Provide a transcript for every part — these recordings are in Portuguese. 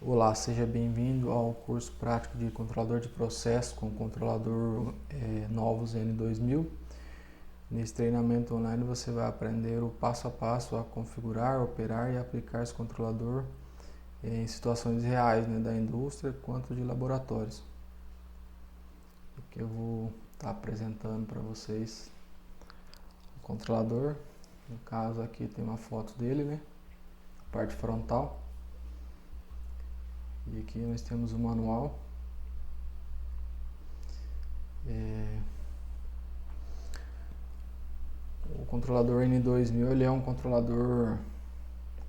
Olá, seja bem-vindo ao curso prático de controlador de processo com o controlador Novus N2000. Nesse treinamento online você vai aprender o passo a passo a configurar, operar e aplicar esse controlador em situações reais, da indústria quanto de laboratórios. Aqui eu vou estar apresentando para vocês o controlador. No caso aqui tem uma foto dele, a parte frontal. E aqui nós temos o manual. O controlador N2000 ele é um controlador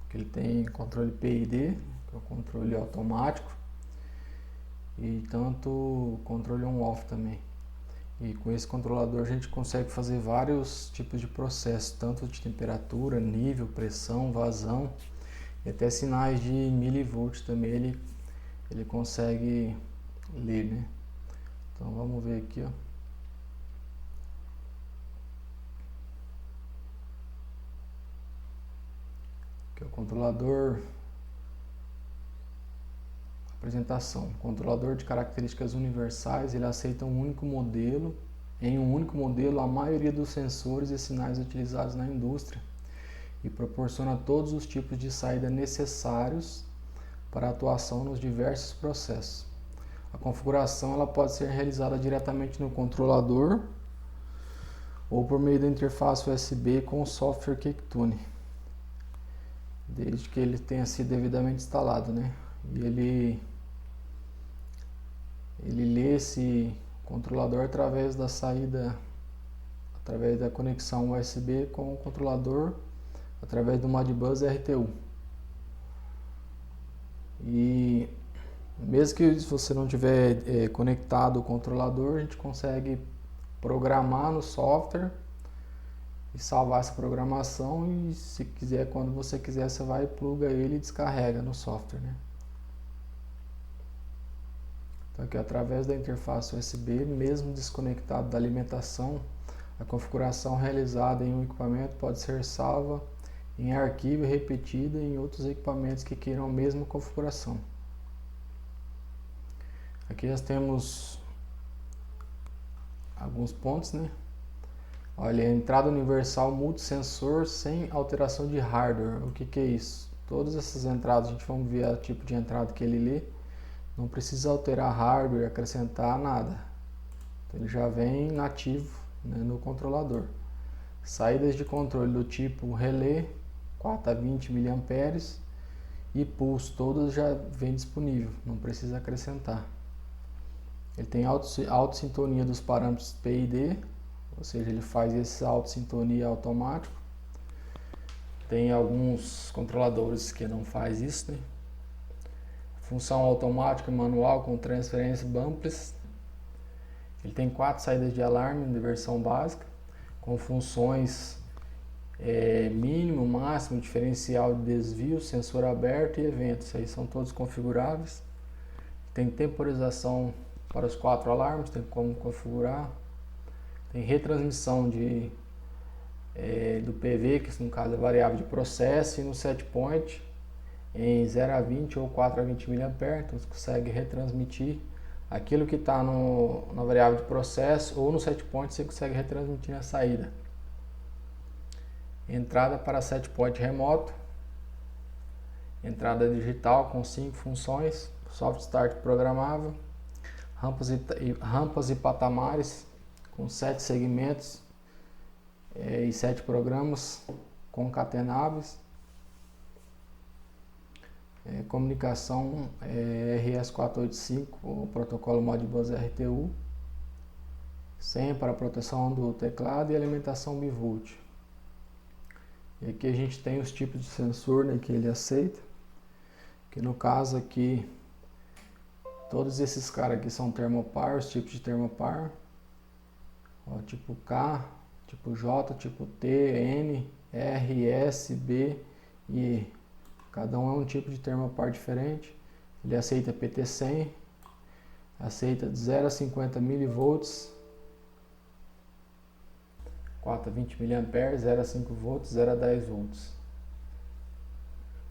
que ele tem controle PID, que é o controle automático, e tanto controle on-off também. E com esse controlador a gente consegue fazer vários tipos de processos, tanto de temperatura, nível, pressão, vazão, e até sinais de milivolt também ele consegue ler, Então vamos ver aqui, que é o controlador. Apresentação. Controlador de características universais, ele aceita um único modelo. Em um único modelo, a maioria dos sensores e sinais utilizados na indústria e proporciona todos os tipos de saída necessários para a atuação nos diversos processos. A configuração ela pode ser realizada diretamente no controlador ou por meio da interface USB com o software QuickTune, desde que ele tenha sido devidamente instalado, E ele lê esse controlador através da saída, através da conexão USB com o controlador, através do Modbus RTU. E mesmo que você não tiver conectado o controlador, a gente consegue programar no software e salvar essa programação, e se quiser, quando você quiser, você vai, pluga ele e descarrega no software, Então aqui, através da interface USB, mesmo desconectado da alimentação, a configuração realizada em um equipamento pode ser salva em arquivo e repetida em outros equipamentos que queiram a mesma configuração. Aqui nós temos alguns pontos, Olha, entrada universal multisensor sem alteração de hardware. O que é isso? Todas essas entradas, a gente vai ver o tipo de entrada que ele lê. Não precisa alterar hardware, acrescentar nada. Então, ele já vem nativo no controlador. Saídas de controle do tipo relé, 4 a 20 mA, e pulso, todas já vem disponível, não precisa acrescentar. Ele tem auto-sintonia dos parâmetros PID, ou seja, ele faz esse auto-sintonia automático. Tem alguns controladores que não faz isso, Função automática manual com transferência bumpless. Ele tem 4 saídas de alarme de versão básica, com funções mínimo, máximo, diferencial de desvio, sensor aberto e eventos. Isso aí são todos configuráveis. Tem temporização para os 4 alarmes, tem como configurar. Tem retransmissão do PV, que no caso é variável de processo, e no set point em 0 a 20 ou 4 a 20 mA, então você consegue retransmitir aquilo que está na variável de processo, ou no set point você consegue retransmitir na saída. Entrada para set point remoto, entrada digital com 5 funções, soft start programável, rampas e patamares com 7 segmentos e 7 programas concatenáveis, comunicação RS485, o protocolo Modbus RTU, senha para proteção do teclado e alimentação bivolt. E aqui a gente tem os tipos de sensor que ele aceita, que no caso aqui, todos esses caras aqui são thermopar, os tipos de thermopar, tipo K, tipo J, tipo T, N, R, S, B e E. Cada um é um tipo de thermopar diferente. Ele aceita PT100, aceita de 0 a 50 mV, 4 a 20 mA, 0 a 5 V, 0 a 10 V.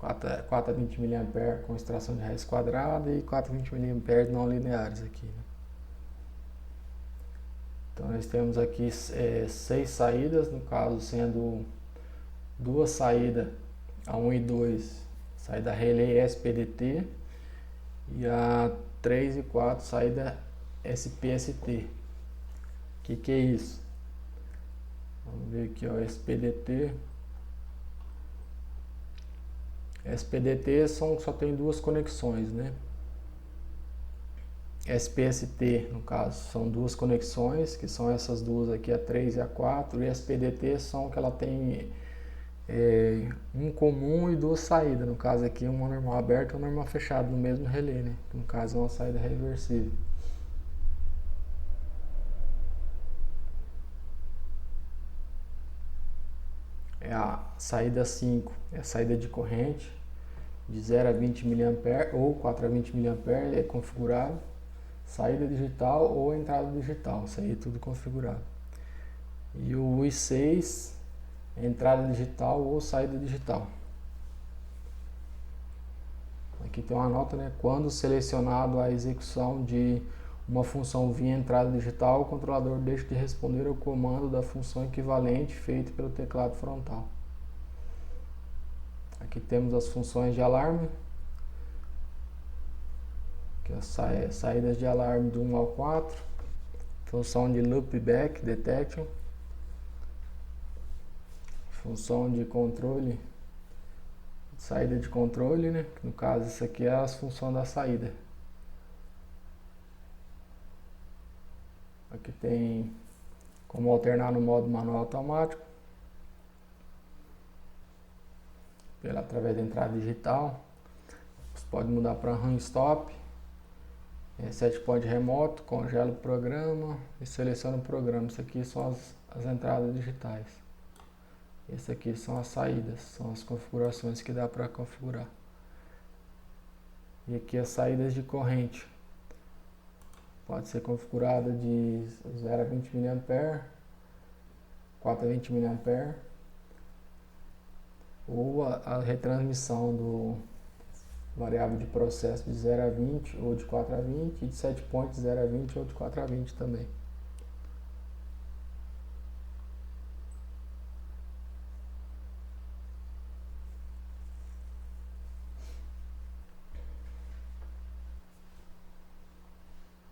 4 a 20 mA com extração de raiz quadrada e 4 a 20 mA não lineares aqui, né? Então nós temos aqui 6 saídas, no caso sendo 2 saídas, a 1 e 2, saída relé SPDT, e a 3 e 4, saída SPST. O que é isso? Vamos ver aqui, ó, SPDT. SPDT só tem 2 conexões, né? SPST, no caso, são 2 conexões, que são essas duas aqui, a 3 e a 4, e SPDT são que ela tem um comum e 2 saídas, no caso aqui uma normal aberta e uma normal fechada no mesmo relé, né? No caso é uma saída reversível. A saída 5 é a saída de corrente de 0 a 20 mA ou 4 a 20 mA, é configurado. Saída digital ou entrada digital, isso aí é tudo configurado. E o I6 é entrada digital ou saída digital. Aqui tem uma nota, né? Quando selecionado a execução de uma função via entrada digital, o controlador deixa de responder ao comando da função equivalente feito pelo teclado frontal. Aqui temos as funções de alarme, que as saídas de alarme do 1 ao 4, função de loopback detection, função de controle, saída de controle, né? No caso, isso aqui é as funções da saída. Aqui tem como alternar no modo manual automático, através da entrada digital. Você pode mudar para run stop, set point remoto, congela o programa e seleciona o programa. Isso aqui são as entradas digitais. Esse aqui são as saídas, são as configurações que dá para configurar. E aqui as saídas de corrente. Pode ser configurada de 0 a 20 mA, 4 a 20 mA, ou a retransmissão do variável de processo de 0 a 20 ou de 4 a 20 e de set point de 0 a 20 ou de 4 a 20 também.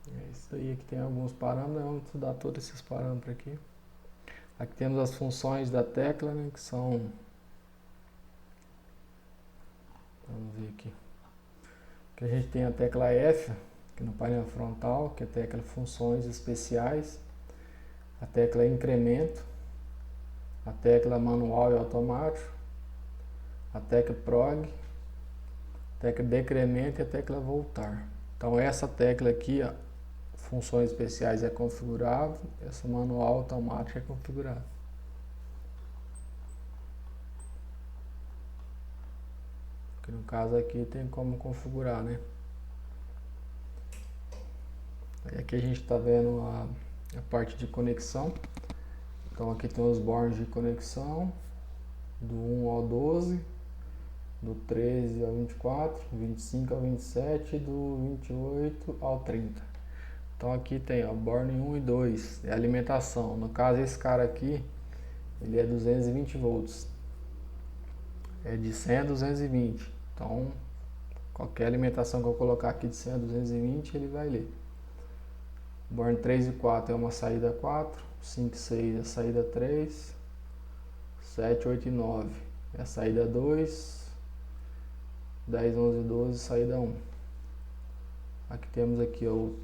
É isso aí, aqui tem alguns parâmetros, vamos estudar todos esses parâmetros aqui. Aqui temos as funções da tecla, né, que são... Vamos ver aqui. Aqui a gente tem a tecla F, aqui no painel frontal, que é a tecla funções especiais, a tecla incremento, a tecla manual e automático, a tecla prog, a tecla decremento e a tecla voltar. Então essa tecla aqui, ó, funções especiais é configurado, essa manual automática é configurada. Que no caso aqui tem como configurar, né? Aí aqui a gente está vendo a parte de conexão. Então aqui tem os bornes de conexão do 1 ao 12, do 13 ao 24, 25 ao 27 e do 28 ao 30. Então aqui tem o borne 1 e 2, é a alimentação. No caso esse cara aqui, ele é 220 volts. É de 100 a 220. Então qualquer alimentação que eu colocar aqui de 100 a 220, ele vai ler. Borne 3 e 4 é uma saída 4, 5 e 6 é a saída 3, 7, 8 e 9 é a saída 2, 10, 11 e 12 saída 1. Aqui temos aqui o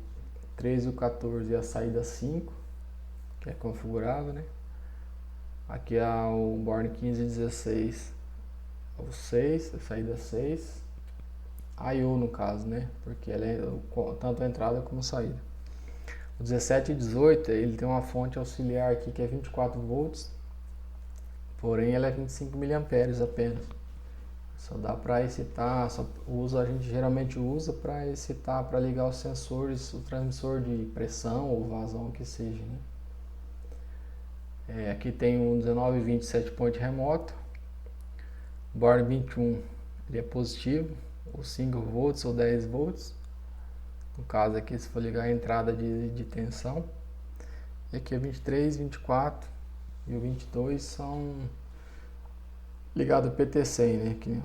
13 e o 14 é a saída 5, que é configurável, né? Aqui é o borne 15 e 16 é o 6, a saída 6, I/O no caso, né? Porque ela é tanto a entrada como a saída. O 17 e 18, ele tem uma fonte auxiliar aqui que é 24 volts, porém ela é 25 mA apenas. Só dá para excitar, a gente geralmente usa para excitar, para ligar os sensores, o transmissor de pressão ou vazão que seja, né? Aqui tem um 19 e 20 set point remoto, borne 21 ele é positivo, ou 5 volts ou 10 volts. No caso aqui, se for ligar a entrada de tensão. E aqui é 23, 24 e o 22 são ligados ao PT100, né? Aqui,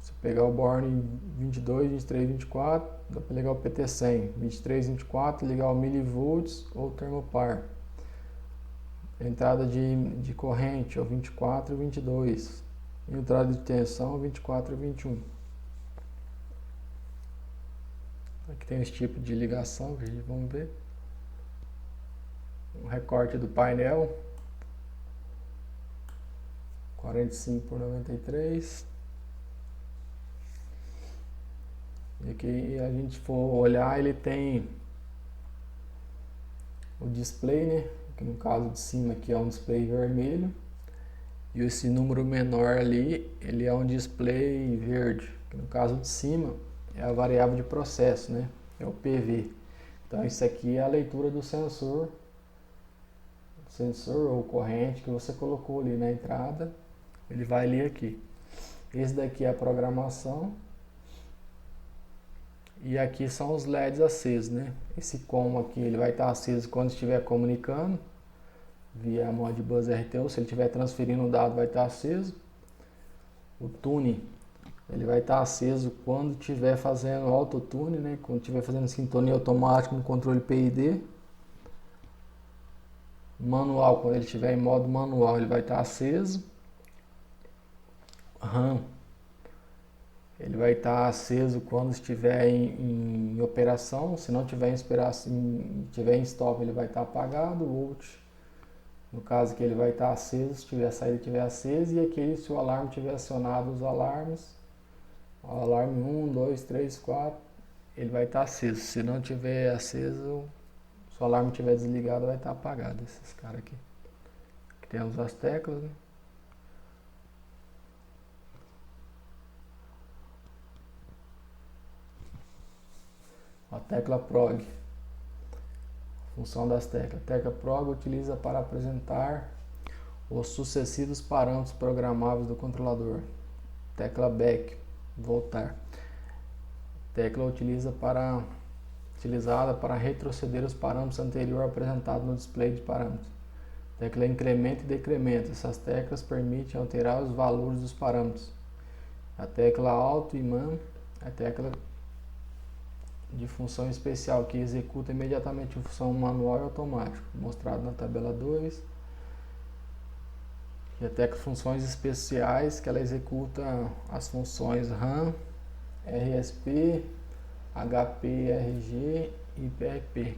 se pegar o borne 22, 23, 24, dá para ligar o PT100. 23, 24, ligar o milivolts ou termopar. Entrada de corrente é o 24 e 22. Entrada de tensão 24 e 21. Aqui tem esse tipo de ligação, vamos ver. Um recorte do painel. 45 por 93. E aqui a gente for olhar, ele tem o display, né? Que no caso de cima aqui é um display vermelho. E esse número menor ali, ele é um display verde. Que no caso de cima é a variável de processo, né? É o PV. Então isso aqui é a leitura do sensor ou corrente que você colocou ali na entrada. Ele vai ler aqui. Esse daqui é a programação. E aqui são os LEDs acesos, né? Esse COM aqui, ele vai estar aceso quando estiver comunicando via a Modbus RTU. Se ele estiver transferindo o dado, vai estar aceso. O tune, ele vai estar aceso quando estiver fazendo autotune, né? Quando estiver fazendo sintonia automática no controle PID. Manual, quando ele estiver em modo manual, ele vai estar aceso. RAM, ele vai estar aceso quando estiver em operação. Se não estiver tiver em stop, ele vai estar apagado. O volt, no caso que ele vai estar aceso, se tiver saída estiver aceso. E aqui, se o alarme tiver acionado, os alarmes, o alarme 1, 2, 3, 4, ele vai estar aceso. Se não tiver aceso, se o alarme estiver desligado, vai estar apagado. Esses caras aqui. Aqui temos as teclas, né? A tecla PROG. Função das teclas. A tecla PROG utiliza para apresentar os sucessivos parâmetros programáveis do controlador. Tecla BACK. Voltar. Tecla utilizada para retroceder os parâmetros anteriores apresentados no display de parâmetros. Tecla incremento e decremento. Essas teclas permitem alterar os valores dos parâmetros. A tecla Alto e MAN. A tecla de função especial que executa imediatamente a função manual e automático, mostrado na tabela 2. E a tecla funções especiais, que ela executa as funções RAM, RSP, HPRG e PRP.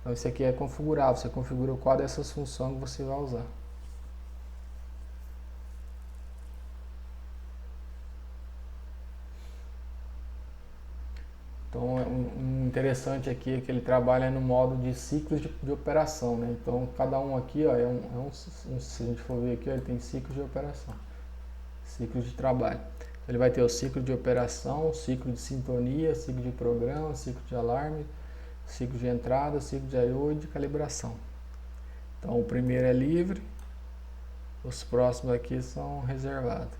Então isso aqui é configurável, você configura qual dessas funções que você vai usar. Então, um interessante aqui é que ele trabalha no modo de ciclos de operação, né? Então, cada um aqui, ó, se a gente for ver aqui, ó, ele tem ciclos de operação, ciclos de trabalho. Ele vai ter o ciclo de operação, ciclo de sintonia, ciclo de programa, ciclo de alarme, ciclo de entrada, ciclo de I/O e de calibração. Então, o primeiro é livre, os próximos aqui são reservados.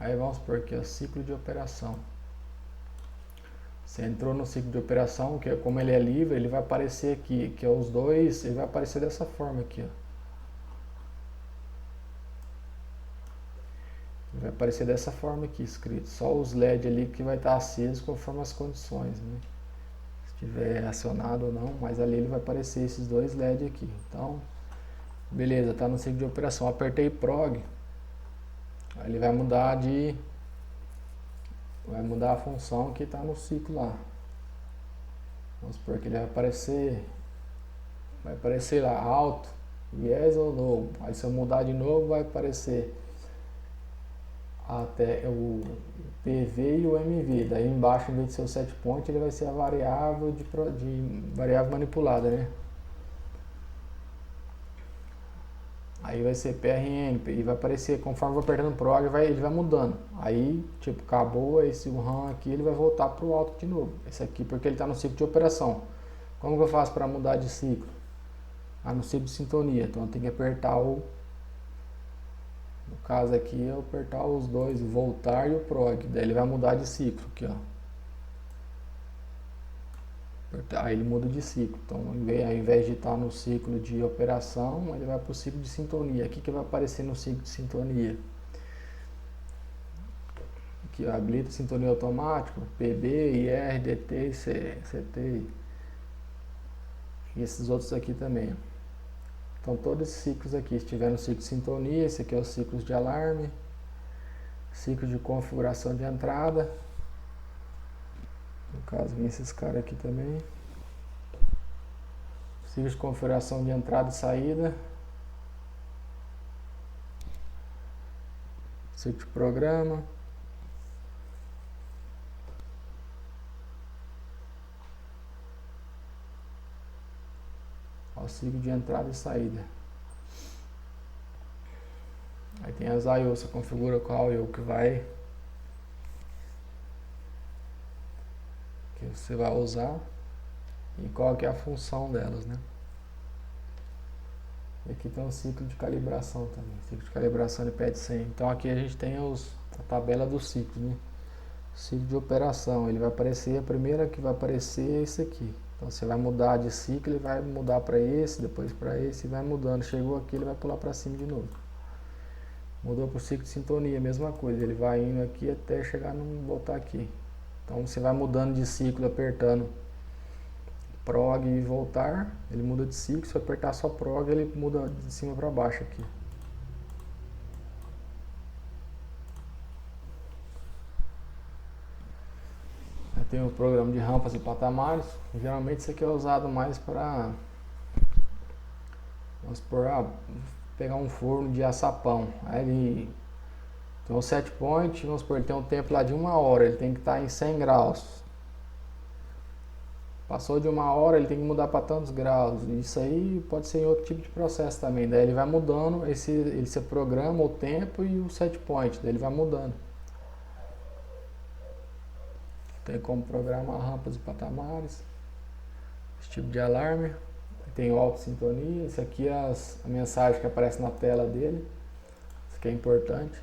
Aí vamos por aqui, o ciclo de operação. Você entrou no ciclo de operação, que como ele é livre, ele vai aparecer aqui, que é os dois, ele vai aparecer dessa forma aqui, ó. Ele vai aparecer dessa forma aqui, escrito. Só os LED ali que vai estar aceso conforme as condições, né? Se estiver acionado ou não, mas ali ele vai aparecer esses dois LED aqui. Então, beleza, tá no ciclo de operação. Apertei PROG, aí ele vai mudar a função que está no ciclo lá. Vamos supor que ele vai aparecer lá alto, yes ou no. Aí se eu mudar de novo, vai aparecer até o PV e o MV. Daí embaixo, em vez de ser o set point, ele vai ser a variável variável manipulada, né? Aí vai ser PRN e vai aparecer, conforme eu vou apertando o PROG, ele vai mudando. Aí, tipo, acabou esse RAM aqui, ele vai voltar para o alto de novo. Esse aqui, porque ele está no ciclo de operação. Como que eu faço para mudar de ciclo? No ciclo de sintonia. Então eu tenho que apertar No caso aqui eu apertar os dois, o voltar e o prog, daí ele vai mudar de ciclo aqui, ó. Aí ele muda de ciclo, então ao invés de estar no ciclo de operação, ele vai para o ciclo de sintonia. Aqui que vai aparecer no ciclo de sintonia. Aqui, ó, habilita sintonia automática, PB, IR, DT, CT. E esses outros aqui também. Então todos esses ciclos aqui, se tiver no ciclo de sintonia, esse aqui é o ciclo de alarme, ciclo de configuração de entrada. No caso, vem esses caras aqui também. Ciclo de configuração de entrada e saída. Ciclo de programa. O ciclo de entrada e saída. Aí tem as I/O, você configura qual I/O que você vai usar e qual que é a função delas, né? E aqui tem um ciclo de calibração também. Ciclo de calibração ele pede 100. Então aqui a gente tem a tabela do ciclo, né? Ciclo de operação, ele vai aparecer, a primeira que vai aparecer é esse aqui. Então você vai mudar de ciclo, ele vai mudar para esse, depois para esse, e vai mudando. Chegou aqui, ele vai pular para cima de novo. Mudou para o ciclo de sintonia, mesma coisa. Ele vai indo aqui até chegar no voltar aqui. Então você vai mudando de ciclo, apertando prog e voltar, ele muda de ciclo. Se eu apertar só prog, ele muda de cima para baixo aqui. Tem o programa de rampas e patamares. Geralmente isso aqui é usado mais para, vamos supor, pegar um forno de açapão. Aí ele tem um set point, vamos supor, ele tem um tempo lá de 1 hora, ele tem que estar em 100 graus. Passou de 1 hora, ele tem que mudar para tantos graus. Isso aí pode ser em outro tipo de processo também. Daí ele vai mudando, ele se programa o tempo e o set point, daí ele vai mudando. Tem como programar rampas e patamares, esse tipo de alarme. Tem o auto sintonia, isso aqui é a mensagem que aparece na tela dele. Isso aqui é importante.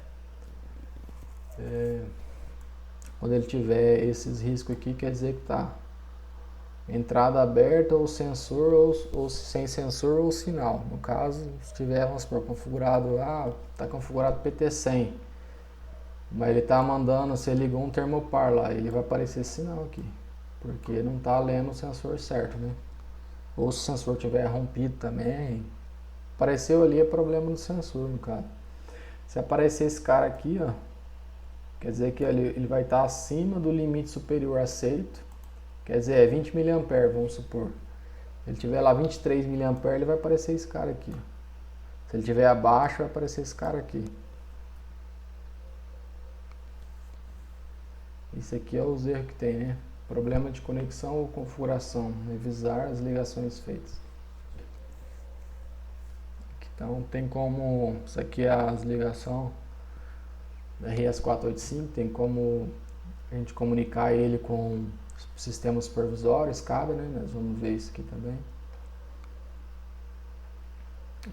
Quando ele tiver esses riscos aqui, quer dizer que está entrada aberta ou sensor ou sem sensor ou sinal. No caso, se tiver, vamos supor, configurado, está configurado PT100. Mas ele está mandando, você ligou um termopar lá, ele vai aparecer esse sinal aqui, porque não está lendo o sensor certo, né? Ou se o sensor tiver rompido também, apareceu ali é problema no sensor, no caso. Se aparecer esse cara aqui, ó, quer dizer que ele vai estar acima do limite superior aceito, quer dizer, é 20 mA, vamos supor. Se ele tiver lá 23 mA, ele vai aparecer esse cara aqui. Se ele tiver abaixo, vai aparecer esse cara aqui. Isso aqui é os erros que tem, né? Problema de conexão ou configuração. Revisar as ligações feitas. Então tem como... Isso aqui é as ligações da RS485. Tem como a gente comunicar ele com o sistema supervisório, SCADA, né? Nós vamos ver isso aqui também.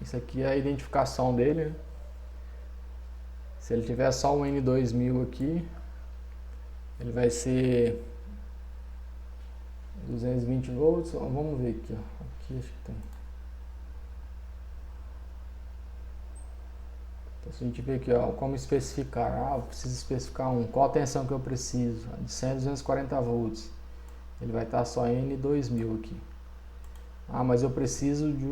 Isso aqui é a identificação dele, né? Se ele tiver só um N2000 aqui, ele vai ser 220 volts. Vamos ver aqui, ó. Aqui acho que tem. Então, se a gente ver aqui, ó, como especificar. Eu preciso especificar qual a tensão que eu preciso? De 100 a 240 volts. Ele vai estar só N2000 aqui. Mas eu preciso de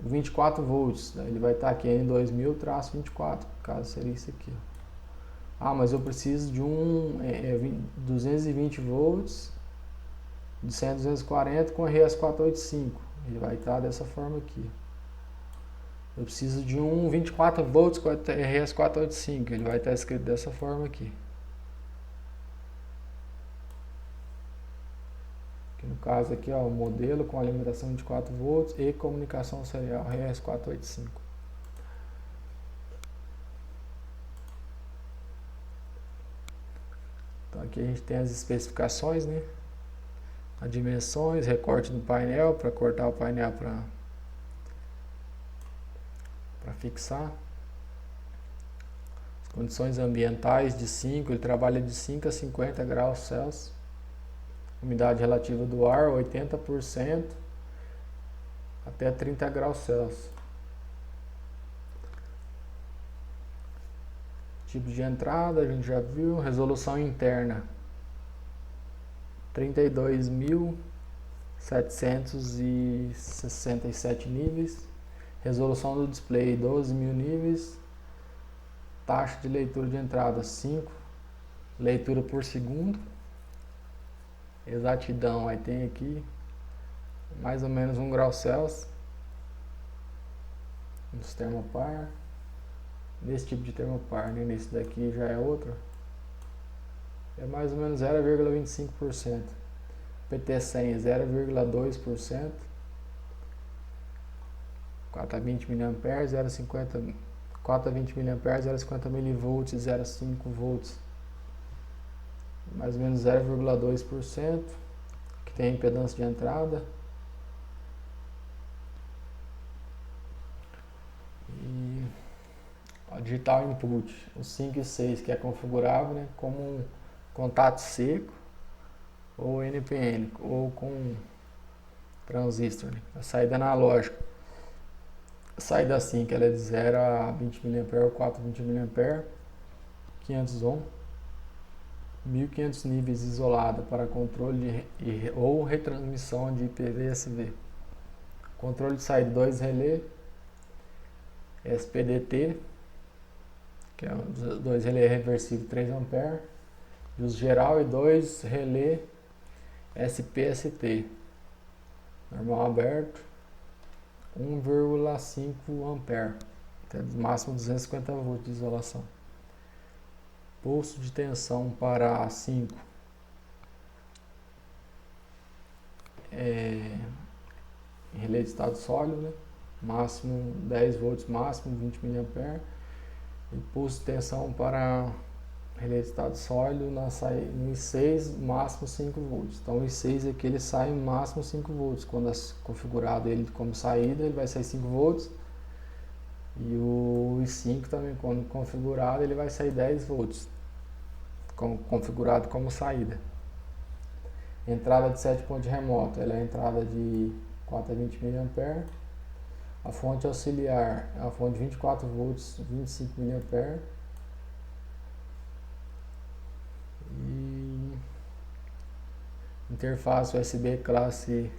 24 volts. Ele vai estar aqui N2000-24. No caso seria isso aqui, ó. Mas eu preciso de 220 volts de 100 a 240 com RS485. Ele vai estar dessa forma aqui. Eu preciso de 24 volts com RS485. Ele vai estar escrito dessa forma aqui. No caso aqui, ó, o modelo com alimentação de 24 volts e comunicação serial RS485. Então aqui a gente tem as especificações, né? As dimensões, recorte do painel, para cortar o painel para fixar. Condições ambientais de 5, ele trabalha de 5 a 50 graus Celsius. Umidade relativa do ar 80% até 30 graus Celsius. Tipo de entrada, a gente já viu. Resolução interna 32.767 níveis. Resolução do display 12.000 níveis. Taxa de leitura de entrada 5. Leitura por segundo. Exatidão, aí tem aqui mais ou menos 1 grau Celsius. Nos termopar. Nesse tipo de termopar, né? Nesse daqui já é outro. É mais ou menos 0,25%. PT100 é 0,2%. 4 a 20 mA, 0,50, 4 a 20 mA, 0,50 mV, 0,5 volts. Mais ou menos 0,2%. Aqui tem a impedância de entrada. E o digital input, o 5 e 6, que é configurável, né, como um contato seco ou NPN, ou com transistor, né, a saída analógica. A saída 5 ela é de 0 a 20 mA, 4 a 20 mA, 500 ohm, 1500 níveis isolada para controle ou retransmissão de IPv/SV. Controle de saída 2 relé, SPDT, que é 2 relé reversível 3 A, de uso geral, e 2 relé SPST, normal aberto, 1,5 A, até máximo 250 volts de isolação. Pulso de tensão para 5 relé de estado sólido, né? Máximo 10 volts, máximo 20 mA. E pulso de tensão para relé de estado sólido no I6, máximo 5 volts. Então o I6 aqui ele sai máximo 5 volts. Quando é configurado ele como saída, ele vai sair 5 volts. E o I5 também, quando configurado, ele vai sair 10 volts. Configurado como saída. Entrada de 7 pontos de remoto, ela é a entrada de 4 a 20 mA. A fonte auxiliar é a fonte de 24 volts, 25 mA. E interface USB classe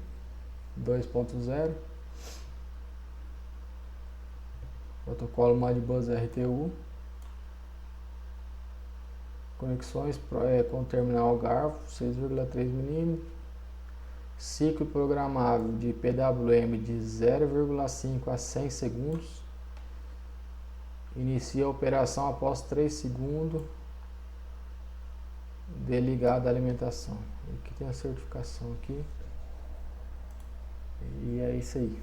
2.0. Protocolo Modbus RTU. Conexões com terminal garfo 6,3 mm. Ciclo programável de PWM de 0,5 a 100 segundos. Inicia a operação após 3 segundos de ligada a alimentação. Aqui tem a certificação aqui. E é isso aí.